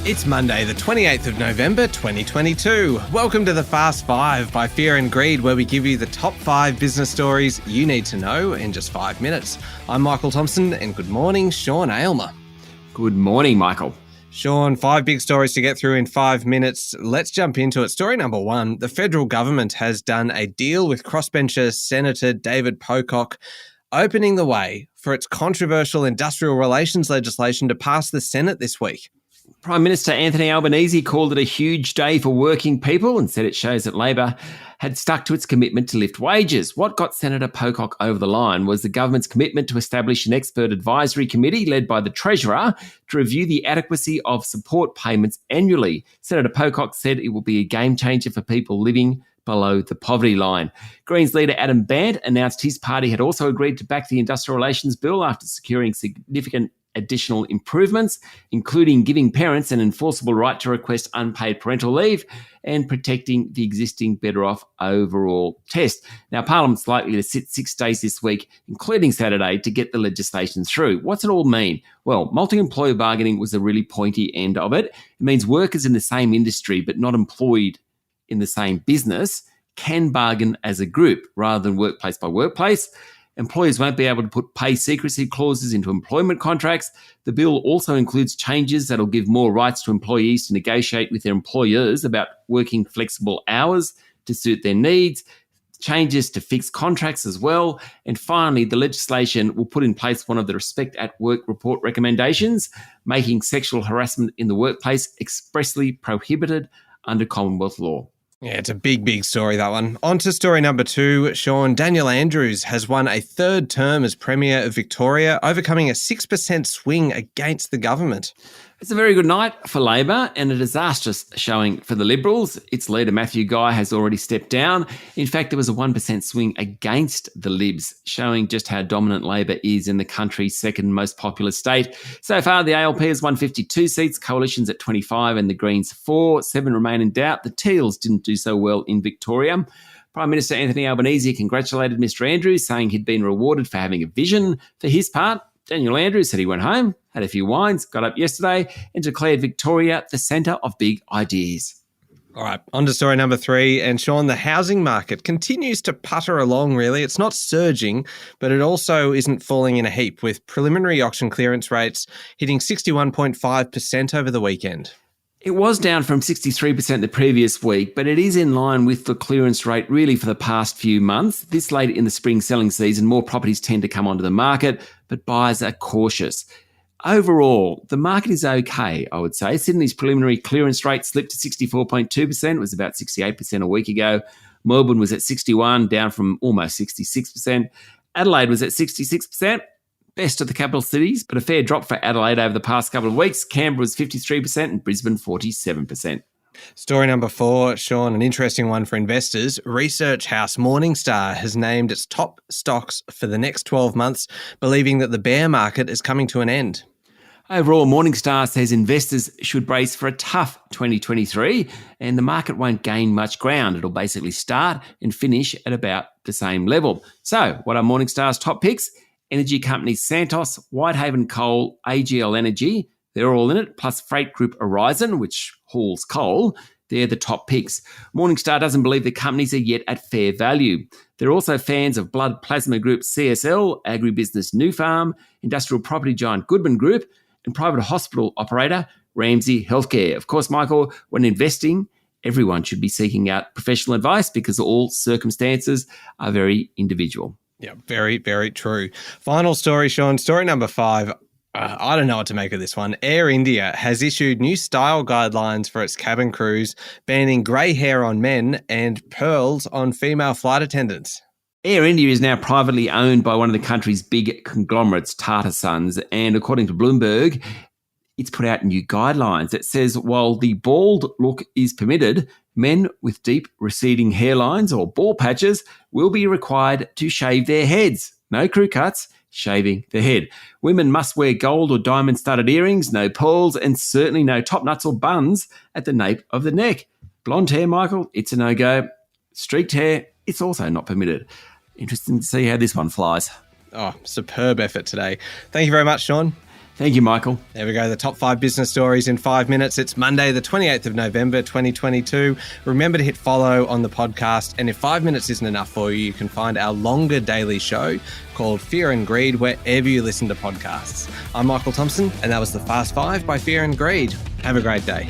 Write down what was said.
It's Monday, the 28th of November, 2022. Welcome to the Fast Five by Fear and Greed, where we give you the top 5 business stories you need to know in just 5 minutes. I'm Michael Thompson, and good morning, Sean Aylmer. Good morning, Michael. Sean, 5 big stories to get through in 5 minutes. Let's jump into it. Story number 1, the federal government has done a deal with crossbencher Senator David Pocock, opening the way for its controversial industrial relations legislation to pass the Senate this week. Prime Minister Anthony Albanese called it a huge day for working people and said it shows that Labor had stuck to its commitment to lift wages. What got Senator Pocock over the line was the government's commitment to establish an expert advisory committee led by the Treasurer to review the adequacy of support payments annually. Senator Pocock said it will be a game changer for people living below the poverty line. Greens leader Adam Bandt announced his party had also agreed to back the Industrial Relations Bill after securing significant additional improvements, including giving parents an enforceable right to request unpaid parental leave and protecting the existing Better Off Overall test. Now, Parliament's likely to sit 6 days this week, including Saturday, to get the legislation through. What's it all mean? Well, multi-employer bargaining was the really pointy end of it. It means workers in the same industry but not employed in the same business can bargain as a group rather than workplace by workplace. Employers won't be able to put pay secrecy clauses into employment contracts. The bill also includes changes that'll give more rights to employees to negotiate with their employers about working flexible hours to suit their needs, changes to fixed contracts as well. And finally, the legislation will put in place one of the Respect at Work report recommendations, making sexual harassment in the workplace expressly prohibited under Commonwealth law. Yeah, it's a big story, that one. On to story number 2. Sean, Daniel Andrews has won a 3rd term as Premier of Victoria, overcoming a 6% swing against the government. It's a very good night for Labor and a disastrous showing for the Liberals. Its leader, Matthew Guy, has already stepped down. In fact, there was a 1% swing against the Libs, showing just how dominant Labor is in the country's second most populous state. So far, the ALP has won 52 seats, Coalition's at 25 and the Greens 4. 7 remain in doubt. The Teals didn't do so well in Victoria. Prime Minister Anthony Albanese congratulated Mr Andrews, saying he'd been rewarded for having a vision. For his part, Daniel Andrews said he went home, had a few wines, got up yesterday and declared Victoria the centre of big ideas. All right, on to story number 3. And Sean, the housing market continues to putter along, really. It's not surging, but it also isn't falling in a heap, with preliminary auction clearance rates hitting 61.5% over the weekend. It was down from 63% the previous week, but it is in line with the clearance rate really for the past few months. This late in the spring selling season, more properties tend to come onto the market, but buyers are cautious. Overall, the market is okay, I would say. Sydney's preliminary clearance rate slipped to 64.2%. It was about 68% a week ago. Melbourne was at 61%, down from almost 66%. Adelaide was at 66%. Best of the capital cities, but a fair drop for Adelaide over the past couple of weeks. Canberra was 53% and Brisbane 47%. Story number 4, Sean, an interesting one for investors. Research house Morningstar has named its top stocks for the next 12 months, believing that the bear market is coming to an end. Overall, Morningstar says investors should brace for a tough 2023 and the market won't gain much ground. It'll basically start and finish at about the same level. So, what are Morningstar's top picks? Energy companies Santos, Whitehaven Coal, AGL Energy, they're all in it, plus freight group Horizon, which hauls coal. They're the top picks. Morningstar doesn't believe the companies are yet at fair value. They're also fans of blood plasma group CSL, agribusiness Nufarm, industrial property giant Goodman Group, and private hospital operator Ramsay Healthcare. Of course, Michael, when investing, everyone should be seeking out professional advice because all circumstances are very individual. Yeah, very true. Final story, Sean. Story number 5. I don't know what to make of this one. Air India has issued new style guidelines for its cabin crews, banning grey hair on men and pearls on female flight attendants. Air India is now privately owned by one of the country's big conglomerates, Tata Sons, and according to Bloomberg, it's put out new guidelines that says while the bald look is permitted, men with deep receding hairlines or bald patches will be required to shave their heads. No crew cuts, shaving the head. Women must wear gold or diamond-studded earrings, no pearls, and certainly no top nuts or buns at the nape of the neck. Blonde hair, Michael, it's a no-go. Streaked hair, it's also not permitted. Interesting to see how this one flies. Oh, superb effort today. Thank you very much, Sean. Thank you, Michael. There we go, the top 5 business stories in 5 minutes. It's Monday, the 28th of November, 2022. Remember to hit follow on the podcast. And if 5 minutes isn't enough for you, you can find our longer daily show called Fear and Greed wherever you listen to podcasts. I'm Michael Thompson, and that was the Fast 5 by Fear and Greed. Have a great day.